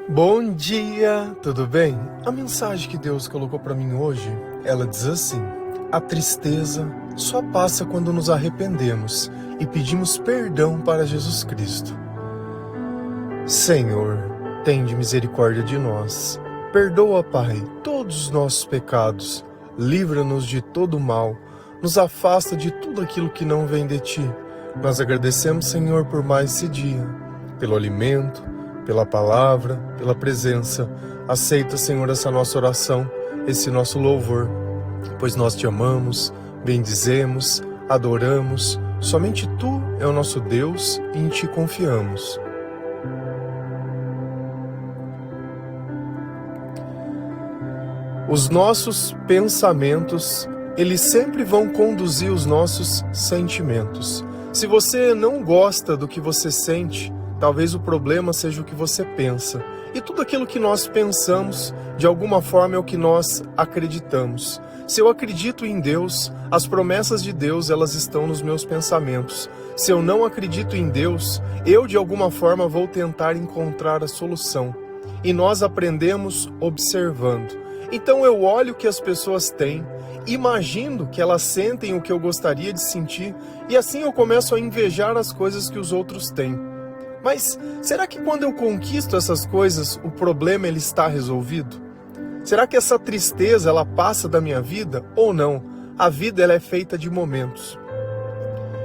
Bom dia, tudo bem? A mensagem que Deus colocou para mim hoje, ela diz assim: a tristeza só passa quando nos arrependemos e pedimos perdão para Jesus Cristo. Senhor, tende misericórdia de nós. Perdoa, Pai, todos os nossos pecados. Livra-nos de todo mal. Nos afasta de tudo aquilo que não vem de Ti. Nós agradecemos, Senhor, por mais esse dia, pelo alimento, pela palavra, pela presença. Aceita, Senhor, essa nossa oração, esse nosso louvor, pois nós Te amamos, bendizemos, adoramos. Somente Tu é o nosso Deus e em Ti confiamos. Os nossos pensamentos, eles sempre vão conduzir os nossos sentimentos. Se você não gosta do que você sente, talvez o problema seja o que você pensa. E tudo aquilo que nós pensamos, de alguma forma, é o que nós acreditamos. Se eu acredito em Deus, as promessas de Deus, elas estão nos meus pensamentos. Se eu não acredito em Deus, eu, de alguma forma, vou tentar encontrar a solução. E nós aprendemos observando. Então eu olho o que as pessoas têm, imagino que elas sentem o que eu gostaria de sentir, e assim eu começo a invejar as coisas que os outros têm. Mas será que quando eu conquisto essas coisas, o problema ele está resolvido? Será que essa tristeza ela passa da minha vida ou não? A vida ela é feita de momentos.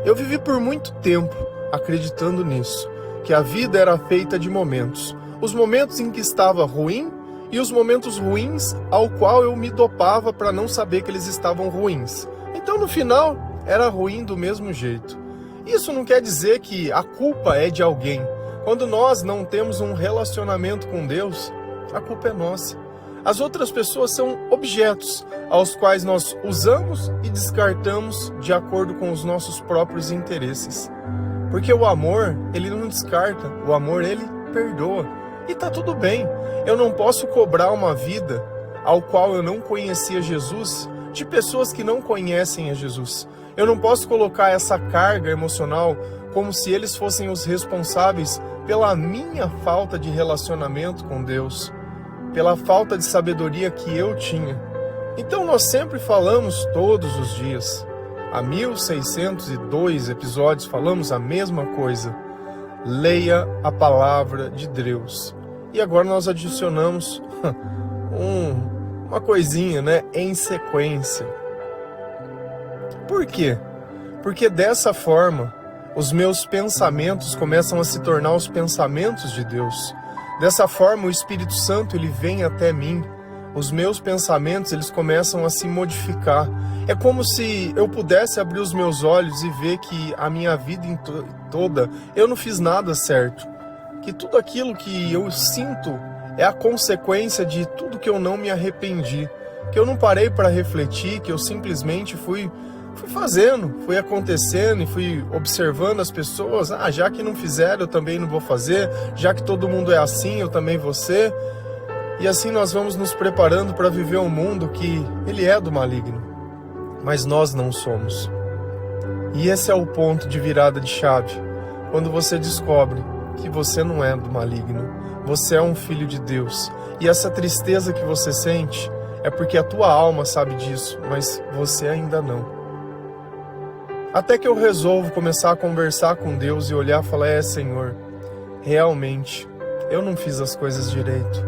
Eu vivi por muito tempo acreditando nisso, que a vida era feita de momentos. Os momentos em que estava ruim e os momentos ruins ao qual eu me dopava para não saber que eles estavam ruins. Então no final era ruim do mesmo jeito. Isso não quer dizer que a culpa é de alguém. Quando nós não temos um relacionamento com Deus, a culpa é nossa. As outras pessoas são objetos aos quais nós usamos e descartamos de acordo com os nossos próprios interesses. Porque o amor, ele não descarta, o amor, ele perdoa. E tá tudo bem. Eu não posso cobrar uma vida ao qual eu não conhecia Jesus de pessoas que não conhecem a Jesus. Eu não posso colocar essa carga emocional como se eles fossem os responsáveis pela minha falta de relacionamento com Deus, pela falta de sabedoria que eu tinha. Então nós sempre falamos todos os dias. Há 1602 episódios falamos a mesma coisa. Leia a palavra de Deus. E agora nós adicionamos uma coisinha, né? Em sequência. Por quê? Porque dessa forma, os meus pensamentos começam a se tornar os pensamentos de Deus. Dessa forma, o Espírito Santo ele vem até mim. Os meus pensamentos eles começam a se modificar. É como se eu pudesse abrir os meus olhos e ver que a minha vida toda eu não fiz nada certo. Que tudo aquilo que eu sinto é a consequência de tudo que eu não me arrependi. Que eu não parei para refletir, que eu simplesmente fui fazendo, fui acontecendo e fui observando as pessoas. Já que não fizeram, eu também não vou fazer. Já que todo mundo é assim, eu também vou ser. E assim nós vamos nos preparando para viver um mundo que ele é do maligno, mas nós não somos. E esse é o ponto de virada de chave, quando você descobre que você não é do maligno, você é um filho de Deus. E essa tristeza que você sente é porque a tua alma sabe disso, mas você ainda não. Até que eu resolvo começar a conversar com Deus e olhar e falar: Senhor, realmente, eu não fiz as coisas direito.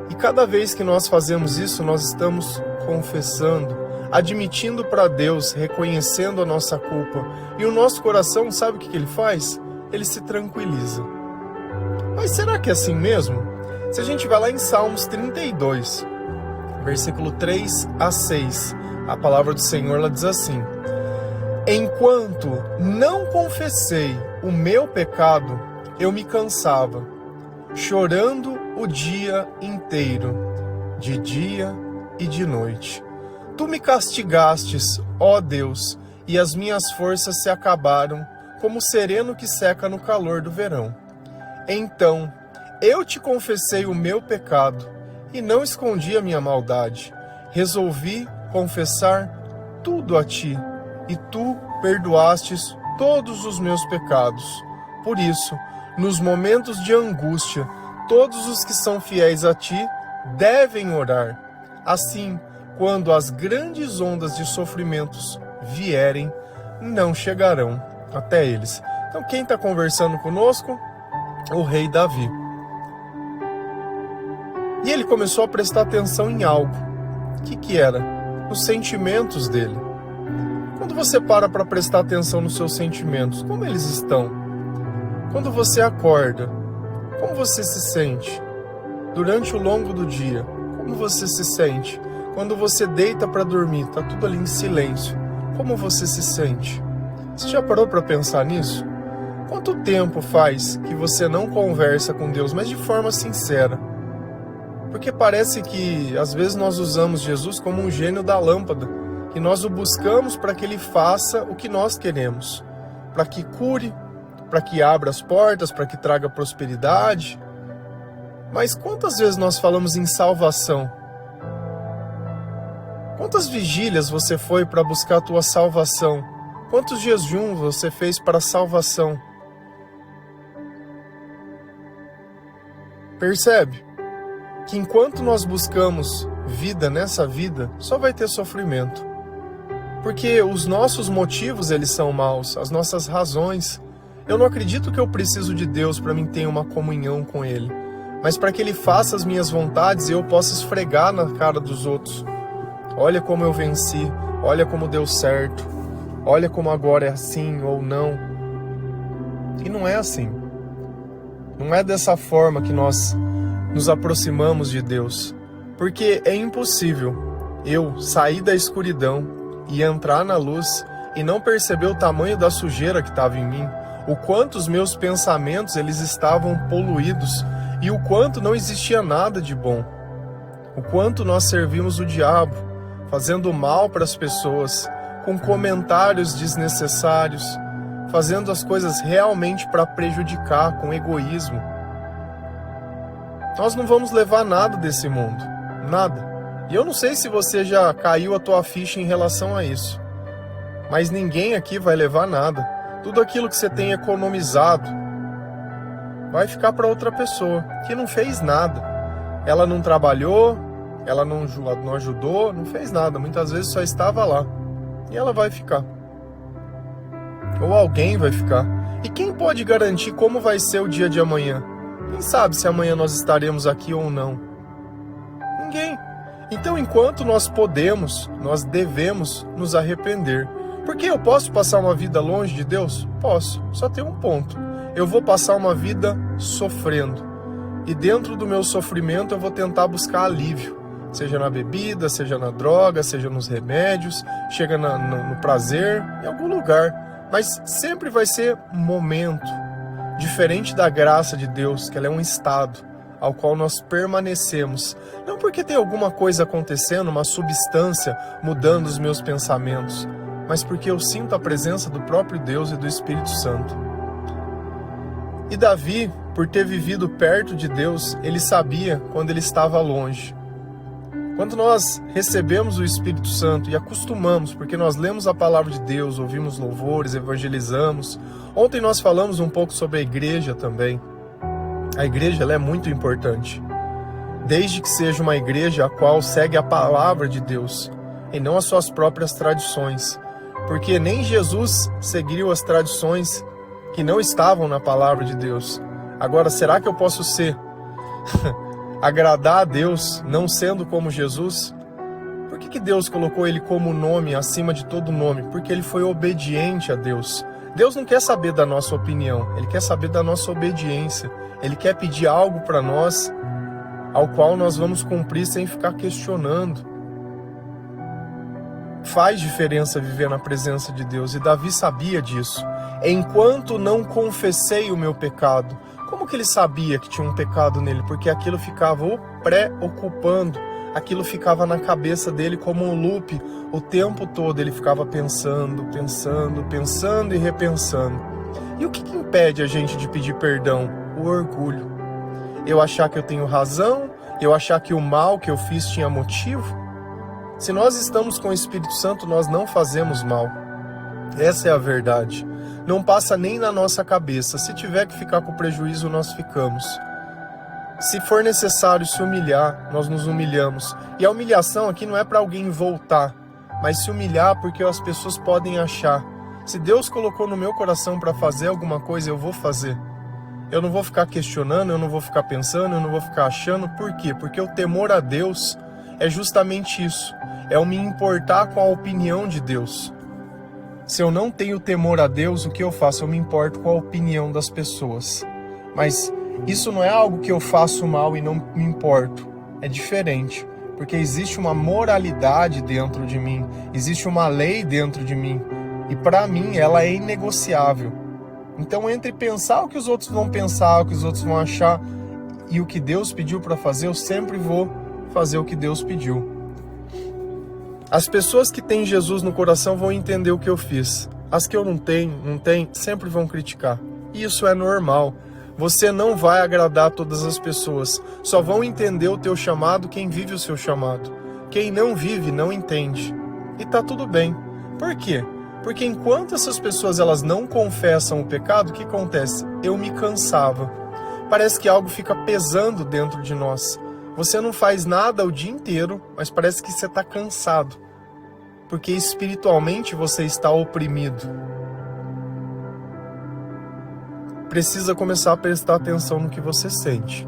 E cada vez que nós fazemos isso, nós estamos confessando, admitindo para Deus, reconhecendo a nossa culpa. E o nosso coração, sabe o que ele faz? Ele se tranquiliza. Mas será que é assim mesmo? Se a gente vai lá em Salmos 32, versículo 3 a 6, a palavra do Senhor ela diz assim: enquanto não confessei o meu pecado, eu me cansava, chorando o dia inteiro, de dia e de noite. Tu me castigastes, ó Deus, e as minhas forças se acabaram, como o sereno que seca no calor do verão. Então, eu te confessei o meu pecado, e não escondi a minha maldade. Resolvi confessar tudo a ti, e tu perdoastes todos os meus pecados. Por isso, nos momentos de angústia, todos os que são fiéis a ti devem orar. Assim, quando as grandes ondas de sofrimentos vierem, não chegarão até eles. Então, quem está conversando conosco? O rei Davi. E ele começou a prestar atenção em algo. O que era? Os sentimentos dele. Quando você para prestar atenção nos seus sentimentos, como eles estão? Quando você acorda, como você se sente? Durante o longo do dia, como você se sente? Quando você deita para dormir, está tudo ali em silêncio, como você se sente? Você já parou para pensar nisso? Quanto tempo faz que você não conversa com Deus, mas de forma sincera? Porque parece que às vezes nós usamos Jesus como um gênio da lâmpada, que nós o buscamos para que ele faça o que nós queremos, para que cure, para que abra as portas, para que traga prosperidade. Mas quantas vezes nós falamos em salvação? Quantas vigílias você foi para buscar a tua salvação? Quantos jejuns você fez para a salvação? Percebe que enquanto nós buscamos vida nessa vida, só vai ter sofrimento. Porque os nossos motivos, eles são maus, as nossas razões. Eu não acredito que eu preciso de Deus para mim ter uma comunhão com Ele, mas para que Ele faça as minhas vontades e eu possa esfregar na cara dos outros. Olha como eu venci, olha como deu certo, olha como agora é assim ou não. E não é assim. Não é dessa forma que nós nos aproximamos de Deus. Porque é impossível eu sair da escuridão e entrar na luz e não perceber o tamanho da sujeira que estava em mim, o quanto os meus pensamentos eles estavam poluídos e o quanto não existia nada de bom, o quanto nós servimos o diabo, fazendo mal para as pessoas, com comentários desnecessários, fazendo as coisas realmente para prejudicar, com egoísmo. Nós não vamos levar nada desse mundo, nada. E eu não sei se você já caiu a tua ficha em relação a isso, mas ninguém aqui vai levar nada. Tudo aquilo que você tem economizado vai ficar para outra pessoa, que não fez nada. Ela não trabalhou, ela não ajudou, não fez nada. Muitas vezes só estava lá. E ela vai ficar. Ou alguém vai ficar. E quem pode garantir como vai ser o dia de amanhã? Quem sabe se amanhã nós estaremos aqui ou não? Ninguém. Então, enquanto nós podemos, nós devemos nos arrepender. Porque eu posso passar uma vida longe de Deus? Posso. Só tem um ponto. Eu vou passar uma vida sofrendo. E dentro do meu sofrimento eu vou tentar buscar alívio. Seja na bebida, seja na droga, seja nos remédios, chega no prazer, em algum lugar. Mas sempre vai ser um momento. Diferente da graça de Deus, que ela é um estado ao qual nós permanecemos. Não porque tem alguma coisa acontecendo, uma substância mudando os meus pensamentos, mas porque eu sinto a presença do próprio Deus e do Espírito Santo. E Davi, por ter vivido perto de Deus, ele sabia quando ele estava longe. Quando nós recebemos o Espírito Santo e acostumamos, porque nós lemos a palavra de Deus, ouvimos louvores, evangelizamos. Ontem nós falamos um pouco sobre a igreja também. A igreja ela é muito importante, desde que seja uma igreja a qual segue a palavra de Deus e não as suas próprias tradições, porque nem Jesus seguiu as tradições que não estavam na palavra de Deus. Agora, será que eu posso agradar a Deus não sendo como Jesus? Por que Deus colocou ele como nome acima de todo nome? Porque ele foi obediente a Deus. Deus não quer saber da nossa opinião, Ele quer saber da nossa obediência. Ele quer pedir algo para nós, ao qual nós vamos cumprir sem ficar questionando. Faz diferença viver na presença de Deus, e Davi sabia disso. Enquanto não confessei o meu pecado. Como que ele sabia que tinha um pecado nele? Porque aquilo ficava o preocupando, aquilo ficava na cabeça dele como um loop. O tempo todo ele ficava pensando e repensando. E o que impede a gente de pedir perdão? O orgulho. Eu achar que eu tenho razão, eu achar que o mal que eu fiz tinha motivo. Se nós estamos com o Espírito Santo, nós não fazemos mal. Essa é a verdade. Não passa nem na nossa cabeça. Se tiver que ficar com prejuízo, nós ficamos. Se for necessário se humilhar, nós nos humilhamos. E a humilhação aqui não é para alguém voltar, mas se humilhar porque as pessoas podem achar. Se Deus colocou no meu coração para fazer alguma coisa, eu vou fazer. Eu não vou ficar questionando, eu não vou ficar pensando, eu não vou ficar achando. Por quê? Porque o temor a Deus é justamente isso. É eu me importar com a opinião de Deus. Se eu não tenho temor a Deus, o que eu faço? Eu me importo com a opinião das pessoas. Mas isso não é algo que eu faço mal e não me importo. É diferente. Porque existe uma moralidade dentro de mim. Existe uma lei dentro de mim. E para mim ela é inegociável. Então entre pensar o que os outros vão pensar, o que os outros vão achar e o que Deus pediu para fazer, eu sempre vou fazer o que Deus pediu. As pessoas que têm Jesus no coração vão entender o que eu fiz. As que eu não tenho, sempre vão criticar. E isso é normal. Você não vai agradar todas as pessoas. Só vão entender o teu chamado quem vive o seu chamado. Quem não vive, não entende. E tá tudo bem. Por quê? Porque enquanto essas pessoas elas não confessam o pecado, o que acontece? Eu me cansava. Parece que algo fica pesando dentro de nós. Você não faz nada o dia inteiro, mas parece que você está cansado. Porque espiritualmente você está oprimido. Precisa começar a prestar atenção no que você sente.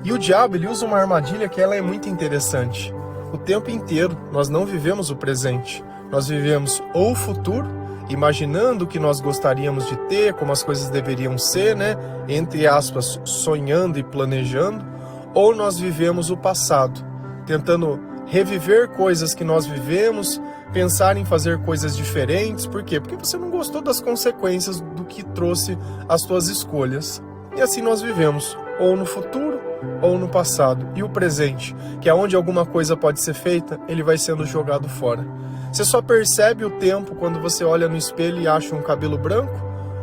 E o diabo ele usa uma armadilha que ela é muito interessante. O tempo inteiro nós não vivemos o presente. Nós vivemos ou o futuro, imaginando o que nós gostaríamos de ter, como as coisas deveriam ser, né? Entre aspas, sonhando e planejando. Ou nós vivemos o passado, tentando reviver coisas que nós vivemos, pensar em fazer coisas diferentes. Por quê? Porque você não gostou das consequências do que trouxe as suas escolhas. E assim nós vivemos, ou no futuro, ou no passado. E o presente, que é onde alguma coisa pode ser feita, ele vai sendo jogado fora. Você só percebe o tempo quando você olha no espelho e acha um cabelo branco,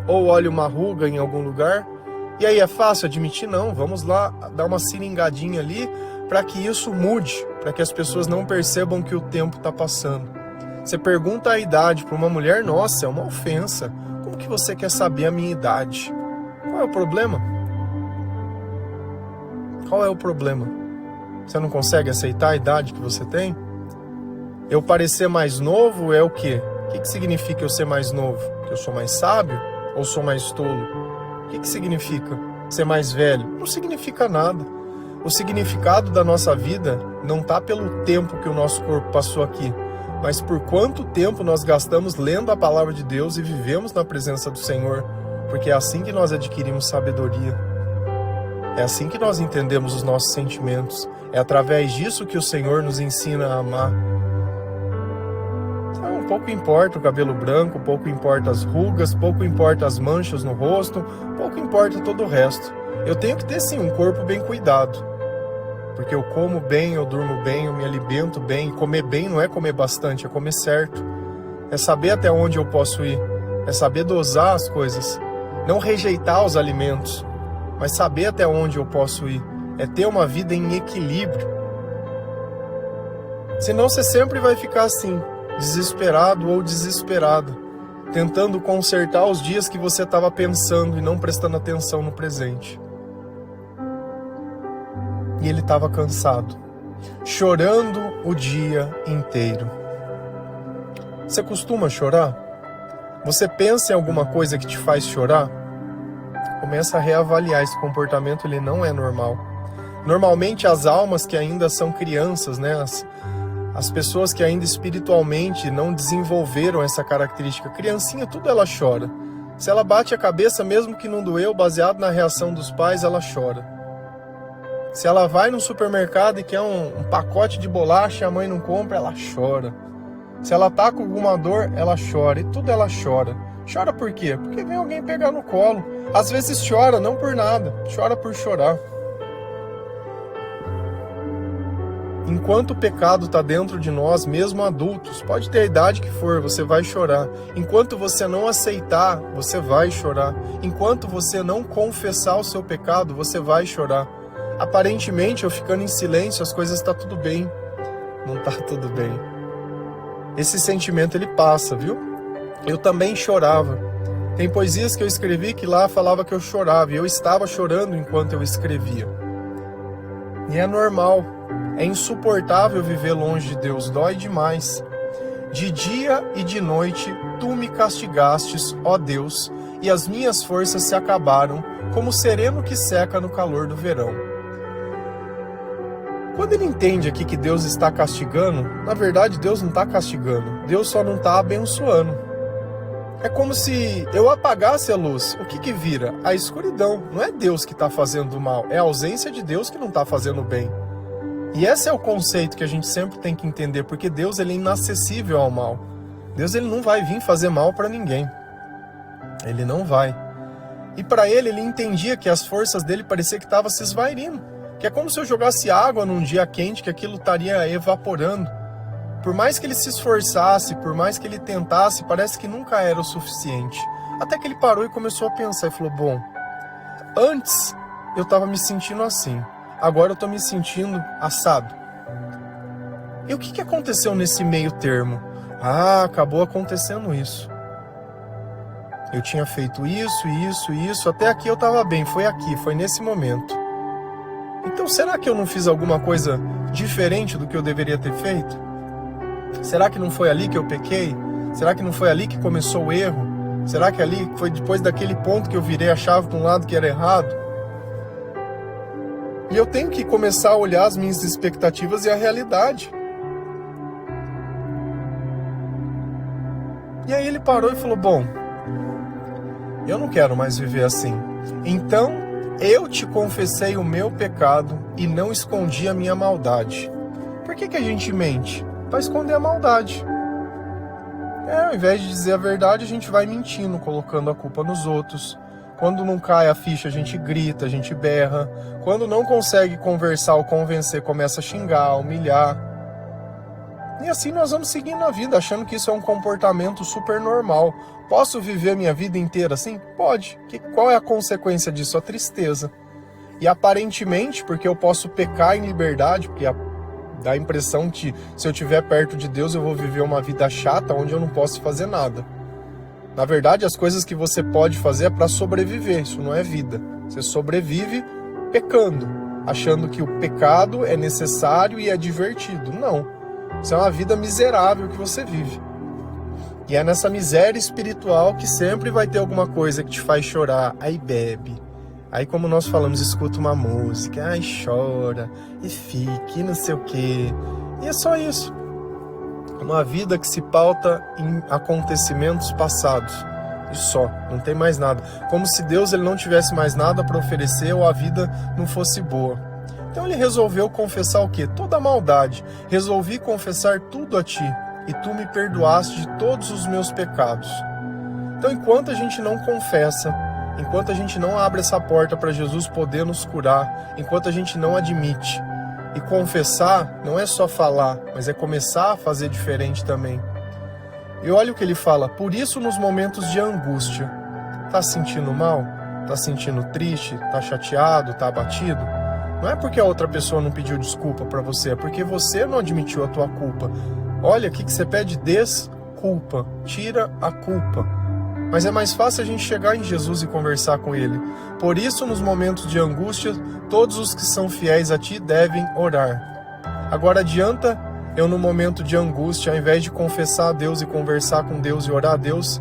ou olha uma ruga em algum lugar. E aí é fácil admitir? Não, vamos lá dar uma seringadinha ali para que isso mude, para que as pessoas não percebam que o tempo está passando. Você pergunta a idade para uma mulher, nossa, é uma ofensa. Como que você quer saber a minha idade? Qual é o problema? Qual é o problema? Você não consegue aceitar a idade que você tem? Eu parecer mais novo é o quê? O que significa eu ser mais novo? Que eu sou mais sábio ou sou mais tolo? O que significa ser mais velho? Não significa nada. O significado da nossa vida não está pelo tempo que o nosso corpo passou aqui, mas por quanto tempo nós gastamos lendo a palavra de Deus e vivemos na presença do Senhor, porque é assim que nós adquirimos sabedoria. É assim que nós entendemos os nossos sentimentos. É através disso que o Senhor nos ensina a amar. Pouco importa o cabelo branco, pouco importa as rugas, pouco importa as manchas no rosto, pouco importa todo o resto. Eu tenho que ter sim um corpo bem cuidado, porque eu como bem, eu durmo bem, eu me alimento bem. Comer bem não é comer bastante, é comer certo. É saber até onde eu posso ir, é saber dosar as coisas, não rejeitar os alimentos, mas saber até onde eu posso ir, é ter uma vida em equilíbrio. Senão você sempre vai ficar assim, desesperado ou desesperada, tentando consertar os dias que você estava pensando e não prestando atenção no presente. E ele estava cansado, chorando o dia inteiro. Você costuma chorar? Você pensa em alguma coisa que te faz chorar? Começa a reavaliar esse comportamento, ele não é normal. Normalmente as almas que ainda são crianças, né? As pessoas que ainda espiritualmente não desenvolveram essa característica. Criancinha, tudo ela chora. Se ela bate a cabeça, mesmo que não doeu, baseado na reação dos pais, ela chora. Se ela vai no supermercado e quer um pacote de bolacha e a mãe não compra, ela chora. Se ela tá com alguma dor, ela chora. E tudo ela chora. Chora por quê? Porque vem alguém pegar no colo. Às vezes chora, não por nada. Chora por chorar. Enquanto o pecado está dentro de nós, mesmo adultos, pode ter a idade que for, você vai chorar. Enquanto você não aceitar, você vai chorar. Enquanto você não confessar o seu pecado, você vai chorar. Aparentemente, eu ficando em silêncio, as coisas estão tudo bem. Não está tudo bem. Esse sentimento, ele passa, viu? Eu também chorava. Tem poesias que eu escrevi que lá falava que eu chorava. E eu estava chorando enquanto eu escrevia. E é normal, é insuportável viver longe de Deus, dói demais. De dia e de noite tu me castigastes, ó Deus, e as minhas forças se acabaram, como o sereno que seca no calor do verão. Quando ele entende aqui que Deus está castigando, na verdade Deus não está castigando, Deus só não está abençoando. É como se eu apagasse a luz, o que vira? A escuridão. Não é Deus que está fazendo o mal, é a ausência de Deus que não está fazendo o bem. E esse é o conceito que a gente sempre tem que entender, porque Deus ele é inacessível ao mal. Deus ele não vai vir fazer mal para ninguém. Ele não vai. E para ele entendia que as forças dele parecia que estavam se esvairindo. Que é como se eu jogasse água num dia quente, que aquilo estaria evaporando. Por mais que ele se esforçasse, por mais que ele tentasse, parece que nunca era o suficiente. Até que ele parou e começou a pensar e falou, bom, antes eu estava me sentindo assim, agora eu estou me sentindo assado. E o que aconteceu nesse meio termo? Acabou acontecendo isso. Eu tinha feito isso, até aqui eu estava bem, foi aqui, foi nesse momento. Então será que eu não fiz alguma coisa diferente do que eu deveria ter feito? Será que não foi ali que eu pequei? Será que não foi ali que começou o erro? Será que ali foi depois daquele ponto que eu virei a chave para um lado que era errado? E eu tenho que começar a olhar as minhas expectativas e a realidade. E aí ele parou e falou, bom, eu não quero mais viver assim. Então eu te confessei o meu pecado e não escondi a minha maldade. Por que a gente mente? Para esconder a maldade. Ao invés de dizer a verdade, a gente vai mentindo, colocando a culpa nos outros. Quando não cai a ficha, a gente grita, a gente berra. Quando não consegue conversar ou convencer, começa a xingar, humilhar. E assim nós vamos seguindo a vida, achando que isso é um comportamento super normal. Posso viver a minha vida inteira assim? Pode. Qual é a consequência disso? A tristeza. E aparentemente, porque eu posso pecar em liberdade, porque dá a impressão que se eu estiver perto de Deus eu vou viver uma vida chata onde eu não posso fazer nada. Na verdade, as coisas que você pode fazer é para sobreviver, isso não é vida. Você sobrevive pecando, achando que o pecado é necessário e é divertido. Não. Isso é uma vida miserável que você vive. E é nessa miséria espiritual que sempre vai ter alguma coisa que te faz chorar. Aí bebe. Aí, como nós falamos, escuta uma música. Aí chora. E fica. E não sei o quê. E é só isso. Uma vida que se pauta em acontecimentos passados. E só. Não tem mais nada. Como se Deus ele não tivesse mais nada para oferecer ou a vida não fosse boa. Então ele resolveu confessar o quê? Toda a maldade. Resolvi confessar tudo a ti. E tu me perdoaste de todos os meus pecados. Então, enquanto a gente não confessa, enquanto a gente não abre essa porta para Jesus poder nos curar, enquanto a gente não admite, e confessar não é só falar, mas é começar a fazer diferente também. E olha o que ele fala, por isso nos momentos de angústia, tá sentindo mal? Tá sentindo triste? Tá chateado? Tá abatido? Não é porque a outra pessoa não pediu desculpa para você, é porque você não admitiu a tua culpa. Olha, o que você pede? Desculpa, tira a culpa. Mas é mais fácil a gente chegar em Jesus e conversar com Ele. Por isso, nos momentos de angústia, todos os que são fiéis a Ti devem orar. Agora, adianta eu, no momento de angústia, ao invés de confessar a Deus e conversar com Deus e orar a Deus,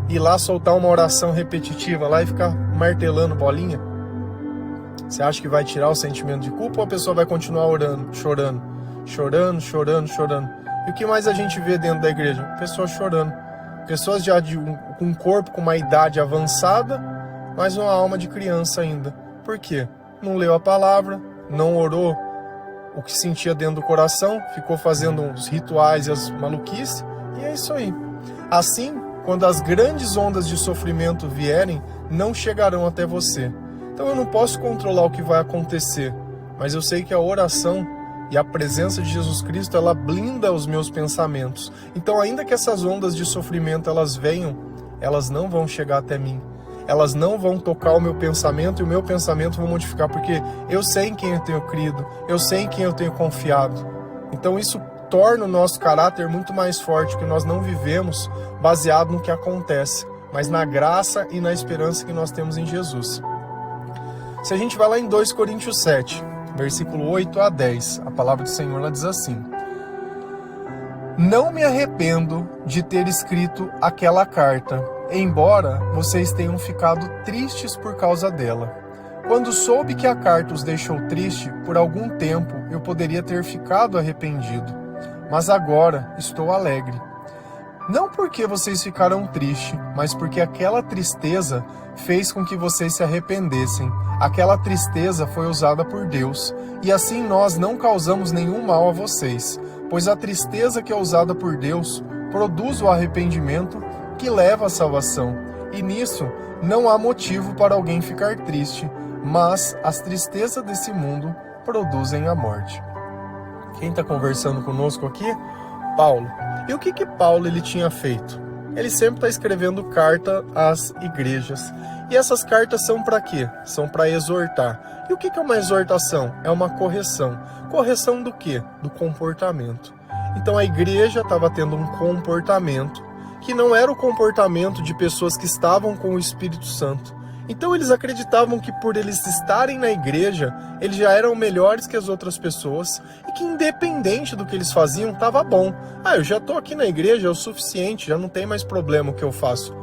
ir lá soltar uma oração repetitiva lá e ficar martelando bolinha? Você acha que vai tirar o sentimento de culpa ou a pessoa vai continuar orando, chorando? Chorando. E o que mais a gente vê dentro da igreja? Pessoas chorando. Pessoas já com um corpo com uma idade avançada, mas uma alma de criança ainda. Por quê? Não leu a palavra, não orou o que sentia dentro do coração, ficou fazendo os rituais e as maluquices, e é isso aí. Assim, quando as grandes ondas de sofrimento vierem, não chegarão até você. Então eu não posso controlar o que vai acontecer, mas eu sei que a oração e a presença de Jesus Cristo, ela blinda os meus pensamentos. Então, ainda que essas ondas de sofrimento, elas venham, elas não vão chegar até mim. Elas não vão tocar o meu pensamento e o meu pensamento vão modificar, porque eu sei em quem eu tenho crido, eu sei em quem eu tenho confiado. Então, isso torna o nosso caráter muito mais forte, que nós não vivemos baseado no que acontece, mas na graça e na esperança que nós temos em Jesus. Se a gente vai lá em 2 Coríntios 7, versículo 8 a 10. A palavra do Senhor ela diz assim: Não me arrependo de ter escrito aquela carta, embora vocês tenham ficado tristes por causa dela. Quando soube que a carta os deixou triste, por algum tempo eu poderia ter ficado arrependido, mas agora estou alegre. Não porque vocês ficaram tristes, mas porque aquela tristeza fez com que vocês se arrependessem. Aquela tristeza foi usada por Deus, e assim nós não causamos nenhum mal a vocês, pois a tristeza que é usada por Deus produz o arrependimento que leva à salvação, e nisso não há motivo para alguém ficar triste, mas as tristezas desse mundo produzem a morte. Quem está conversando conosco aqui? Paulo. E o que Paulo ele tinha feito? Ele sempre está escrevendo carta às igrejas. E essas cartas são para quê? São para exortar. E o que é uma exortação? É uma correção. Correção do quê? Do comportamento. Então a igreja estava tendo um comportamento que não era o comportamento de pessoas que estavam com o Espírito Santo. Então eles acreditavam que por eles estarem na igreja, eles já eram melhores que as outras pessoas e que independente do que eles faziam, estava bom. Eu já estou aqui na igreja, é o suficiente, já não tem mais problema o que eu faço.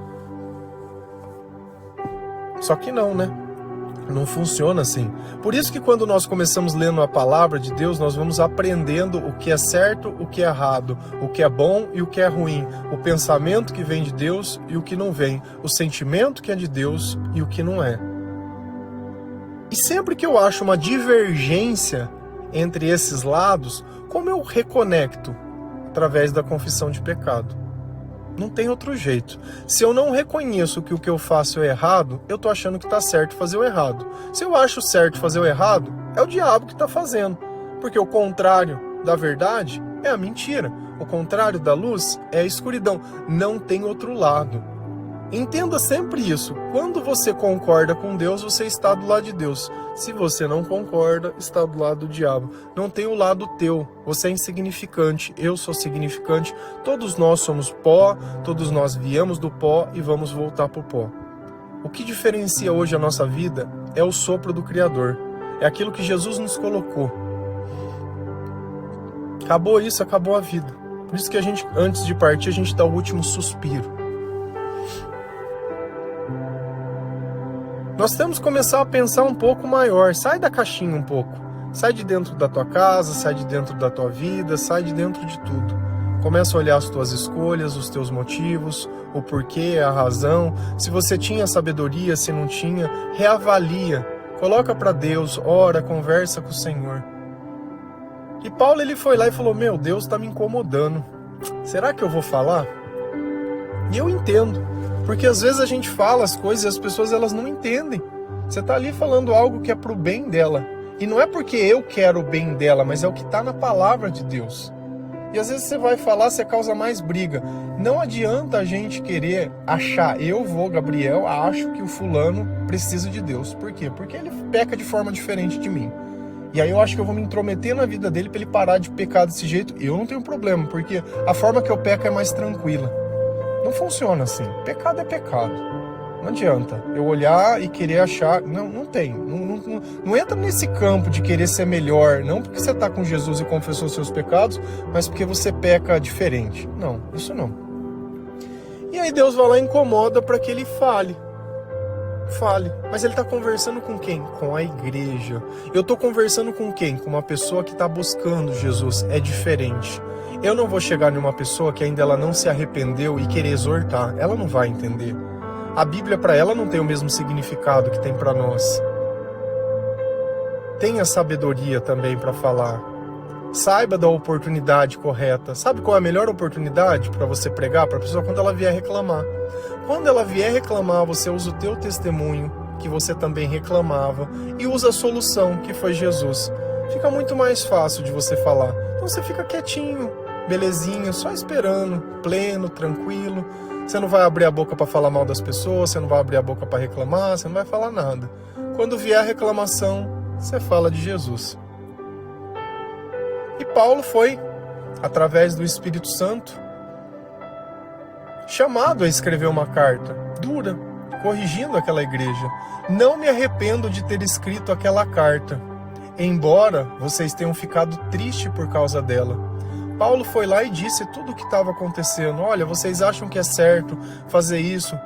Só que não, né? Não funciona assim. Por isso que quando nós começamos lendo a palavra de Deus, nós vamos aprendendo o que é certo, o que é errado, o que é bom e o que é ruim, o pensamento que vem de Deus e o que não vem, o sentimento que é de Deus e o que não é. E sempre que eu acho uma divergência entre esses lados, como eu reconecto? Através da confissão de pecado. Não tem outro jeito. Se eu não reconheço que o que eu faço é errado, eu tô achando que tá certo fazer o errado. Se eu acho certo fazer o errado, é o diabo que tá fazendo. Porque o contrário da verdade é a mentira. O contrário da luz é a escuridão. Não tem outro lado. Entenda sempre isso. Quando você concorda com Deus, você está do lado de Deus. Se você não concorda, está do lado do diabo. Não tem o lado teu. Você é insignificante. Eu sou significante. Todos nós somos pó. Todos nós viemos do pó e vamos voltar para o pó. O que diferencia hoje a nossa vida é o sopro do Criador. É aquilo que Jesus nos colocou. Acabou isso, acabou a vida. Por isso que a gente, antes de partir, a gente dá o último suspiro. Nós temos que começar a pensar um pouco maior. Sai da caixinha um pouco. Sai de dentro da tua casa, sai de dentro da tua vida, sai de dentro de tudo. Começa a olhar as tuas escolhas, os teus motivos, o porquê, a razão. Se você tinha sabedoria, se não tinha, reavalia. Coloca para Deus, ora, conversa com o Senhor. E Paulo ele foi lá e falou: meu, Deus está me incomodando. Será que eu vou falar? E eu entendo. Porque às vezes a gente fala as coisas e as pessoas elas não entendem. Você está ali falando algo que é para o bem dela. E não é porque eu quero o bem dela, mas é o que está na palavra de Deus. E às vezes você vai falar, você causa mais briga. Não adianta a gente querer achar, Gabriel, acho que o fulano precisa de Deus. Por quê? Porque ele peca de forma diferente de mim. E aí eu acho que eu vou me intrometer na vida dele para ele parar de pecar desse jeito. Eu não tenho problema, porque a forma que eu peco é mais tranquila. Não funciona assim. Pecado é pecado. Não adianta eu olhar e querer achar. Não tem. Não entra nesse campo de querer ser melhor. Não porque você está com Jesus e confessou seus pecados, mas porque você peca diferente. Não, isso não. E aí Deus vai lá e incomoda para que ele fale. Mas ele está conversando com quem? Com a igreja. Eu estou conversando com quem? Com uma pessoa que está buscando Jesus. É diferente. Eu não vou chegar numa pessoa que ainda ela não se arrependeu e querer exortar. Ela não vai entender. A Bíblia para ela não tem o mesmo significado que tem para nós. Tenha sabedoria também para falar. Saiba da oportunidade correta. Sabe qual é a melhor oportunidade para você pregar para a pessoa? Quando ela vier reclamar. Quando ela vier reclamar, você usa o teu testemunho, que você também reclamava, e usa a solução, que foi Jesus. Fica muito mais fácil de você falar. Então você fica quietinho, belezinha, só esperando, pleno, tranquilo. Você não vai abrir a boca para falar mal das pessoas, você não vai abrir a boca para reclamar, você não vai falar nada. Quando vier a reclamação, você fala de Jesus. E Paulo foi, através do Espírito Santo, chamado a escrever uma carta dura, corrigindo aquela igreja. Não me arrependo de ter escrito aquela carta, embora vocês tenham ficado tristes por causa dela. Paulo foi lá e disse tudo o que estava acontecendo. Olha, vocês acham que é certo fazer isso?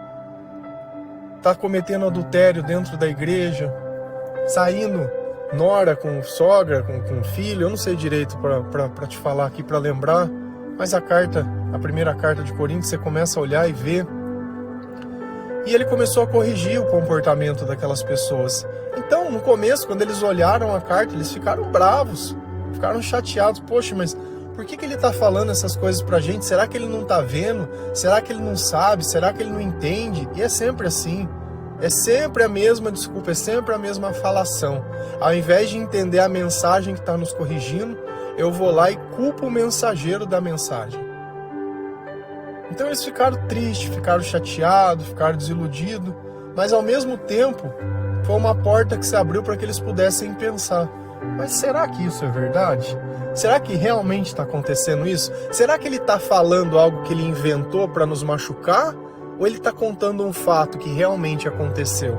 Tá cometendo adultério dentro da igreja, saindo nora com sogra, com filho, eu não sei direito para te falar aqui, para lembrar, mas a primeira carta de Coríntios, você começa a olhar e ver. E ele começou a corrigir o comportamento daquelas pessoas. Então, no começo, quando eles olharam a carta, eles ficaram bravos, ficaram chateados. Poxa, mas por que ele está falando essas coisas pra gente? Será que ele não está vendo? Será que ele não sabe? Será que ele não entende? E é sempre assim. É sempre a mesma desculpa, é sempre a mesma falação. Ao invés de entender a mensagem que está nos corrigindo, eu vou lá e culpo o mensageiro da mensagem. Então eles ficaram tristes, ficaram chateados, ficaram desiludidos, mas ao mesmo tempo foi uma porta que se abriu para que eles pudessem pensar: mas será que isso é verdade? Será que realmente está acontecendo isso? Será que ele está falando algo que ele inventou para nos machucar? Ou ele está contando um fato que realmente aconteceu?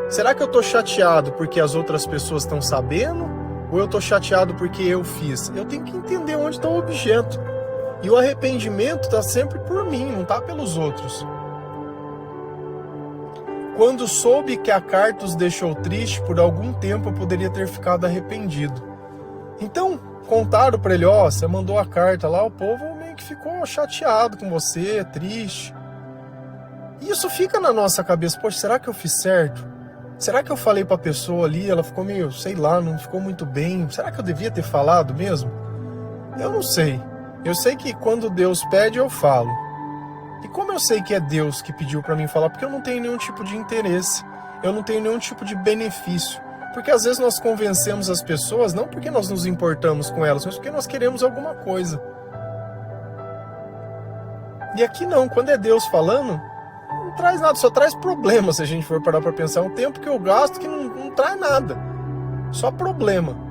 Será que eu estou chateado porque as outras pessoas estão sabendo? Ou eu estou chateado porque eu fiz? Eu tenho que entender onde está o objeto. E o arrependimento está sempre por mim, não está pelos outros. Quando soube que a carta os deixou triste, por algum tempo eu poderia ter ficado arrependido. Então, contaram para ele: ó, você mandou a carta lá, o povo meio que ficou chateado com você, triste. E isso fica na nossa cabeça: poxa, será que eu fiz certo? Será que eu falei para a pessoa ali, ela ficou meio, sei lá, não ficou muito bem? Será que eu devia ter falado mesmo? Eu não sei. Eu sei que quando Deus pede, eu falo. E como eu sei que é Deus que pediu para mim falar? Porque eu não tenho nenhum tipo de interesse, eu não tenho nenhum tipo de benefício. Porque às vezes nós convencemos as pessoas, não porque nós nos importamos com elas, mas porque nós queremos alguma coisa. E aqui não, quando é Deus falando, não traz nada, só traz problema se a gente for parar para pensar. Um tempo que eu gasto que não traz nada, só problema.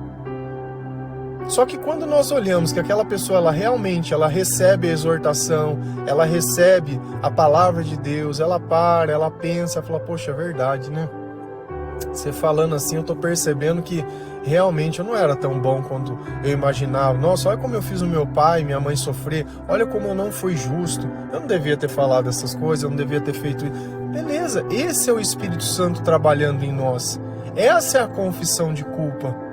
Só que quando nós olhamos que aquela pessoa, ela realmente recebe a exortação, ela recebe a palavra de Deus, ela para, ela pensa, fala: poxa, é verdade, né? Você falando assim, eu tô percebendo que realmente eu não era tão bom quando eu imaginava. Nossa, olha como eu fiz o meu pai, minha mãe sofrer. Olha como eu não fui justo. Eu não devia ter falado essas coisas, eu não devia ter feito isso. Beleza, esse é o Espírito Santo trabalhando em nós. Essa é a confissão de culpa.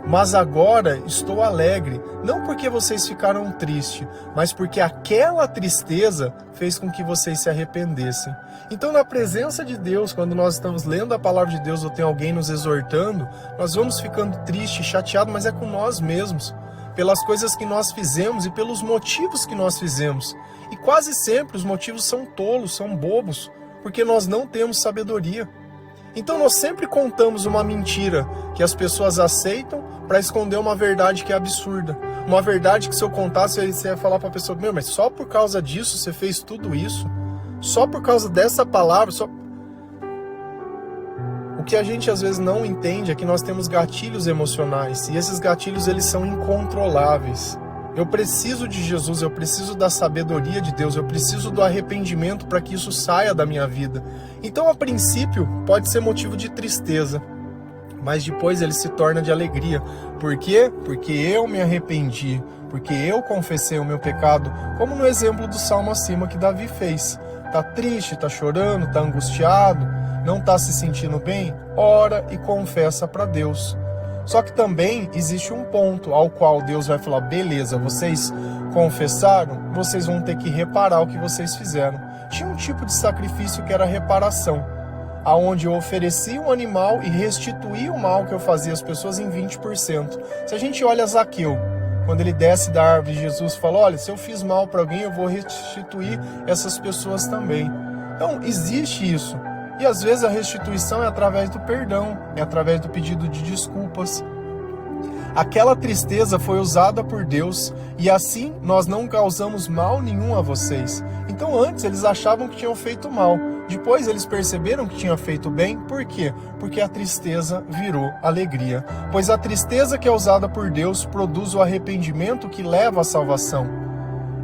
Mas agora estou alegre, não porque vocês ficaram tristes, mas porque aquela tristeza fez com que vocês se arrependessem. Então, na presença de Deus, quando nós estamos lendo a palavra de Deus ou tem alguém nos exortando, nós vamos ficando tristes, chateados, mas é com nós mesmos, pelas coisas que nós fizemos e pelos motivos que nós fizemos. E quase sempre os motivos são tolos, são bobos, porque nós não temos sabedoria. Então nós sempre contamos uma mentira que as pessoas aceitam para esconder uma verdade que é absurda. Uma verdade que se eu contasse, você ia falar para a pessoa: meu, mas só por causa disso você fez tudo isso? Só por causa dessa palavra? O que a gente às vezes não entende é que nós temos gatilhos emocionais. E esses gatilhos, eles são incontroláveis. Eu preciso de Jesus, eu preciso da sabedoria de Deus, eu preciso do arrependimento para que isso saia da minha vida. Então, a princípio, pode ser motivo de tristeza, mas depois ele se torna de alegria. Por quê? Porque eu me arrependi, porque eu confessei o meu pecado, como no exemplo do salmo acima que Davi fez. Tá triste, tá chorando, tá angustiado, não tá se sentindo bem? Ora e confessa para Deus. Só que também existe um ponto ao qual Deus vai falar: beleza, vocês confessaram, vocês vão ter que reparar o que vocês fizeram. Tinha um tipo de sacrifício que era reparação, aonde eu oferecia um animal e restituía o mal que eu fazia às pessoas em 20%. Se a gente olha Zaqueu, quando ele desce da árvore, Jesus fala: olha, se eu fiz mal para alguém, eu vou restituir essas pessoas também. Então, existe isso. E às vezes a restituição é através do perdão, é através do pedido de desculpas. Aquela tristeza foi usada por Deus e assim nós não causamos mal nenhum a vocês. Então antes eles achavam que tinham feito mal, depois eles perceberam que tinham feito bem. Por quê? Porque a tristeza virou alegria. Pois a tristeza que é usada por Deus produz o arrependimento que leva à salvação.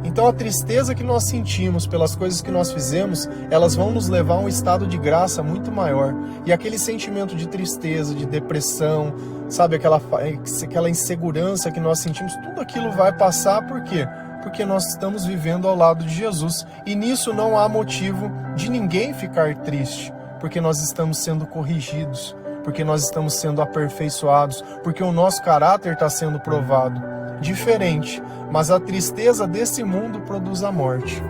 Então a tristeza que nós sentimos pelas coisas que nós fizemos, elas vão nos levar a um estado de graça muito maior. E aquele sentimento de tristeza, de depressão, sabe, aquela insegurança que nós sentimos, tudo aquilo vai passar. Por quê? Porque nós estamos vivendo ao lado de Jesus. E nisso não há motivo de ninguém ficar triste, porque nós estamos sendo corrigidos, porque nós estamos sendo aperfeiçoados, porque o nosso caráter está sendo provado. Diferente, mas a tristeza desse mundo produz a morte.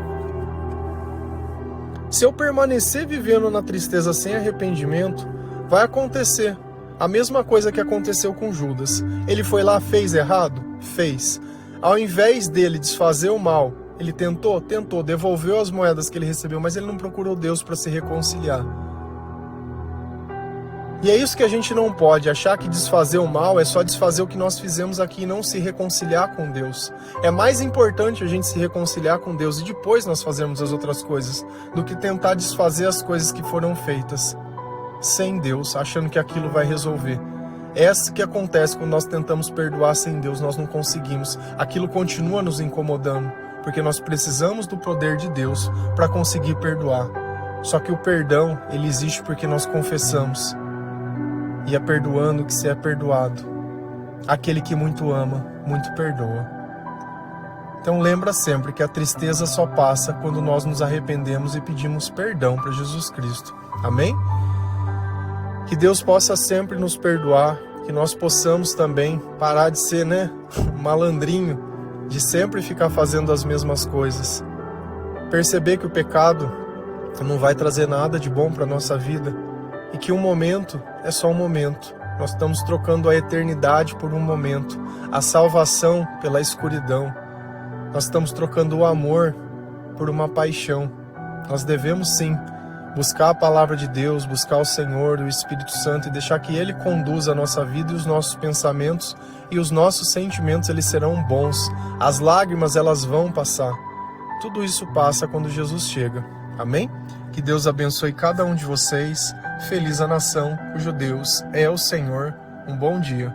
Se eu permanecer vivendo na tristeza sem arrependimento, vai acontecer a mesma coisa que aconteceu com Judas. Ele foi lá, fez errado? Fez. Ao invés dele desfazer o mal, ele tentou, devolveu as moedas que ele recebeu, mas ele não procurou Deus para se reconciliar. E é isso que a gente não pode, achar que desfazer o mal é só desfazer o que nós fizemos aqui e não se reconciliar com Deus. É mais importante a gente se reconciliar com Deus e depois nós fazermos as outras coisas, do que tentar desfazer as coisas que foram feitas sem Deus, achando que aquilo vai resolver. É isso que acontece quando nós tentamos perdoar sem Deus, nós não conseguimos. Aquilo continua nos incomodando, porque nós precisamos do poder de Deus para conseguir perdoar. Só que o perdão, ele existe porque nós confessamos. E é perdoando que se é perdoado. Aquele que muito ama, muito perdoa. Então lembra sempre que a tristeza só passa quando nós nos arrependemos e pedimos perdão para Jesus Cristo. Amém? Que Deus possa sempre nos perdoar, que nós possamos também parar de ser, malandrinho, de sempre ficar fazendo as mesmas coisas. Perceber que o pecado não vai trazer nada de bom para a nossa vida. E que um momento é só um momento. Nós estamos trocando a eternidade por um momento, a salvação pela escuridão. Nós estamos trocando o amor por uma paixão. Nós devemos sim buscar a palavra de Deus, buscar o Senhor, o Espírito Santo e deixar que Ele conduza a nossa vida e os nossos pensamentos, e os nossos sentimentos eles serão bons. As lágrimas elas vão passar. Tudo isso passa quando Jesus chega. Amém? Que Deus abençoe cada um de vocês. Feliz a nação cujo Deus é o Senhor. Um bom dia.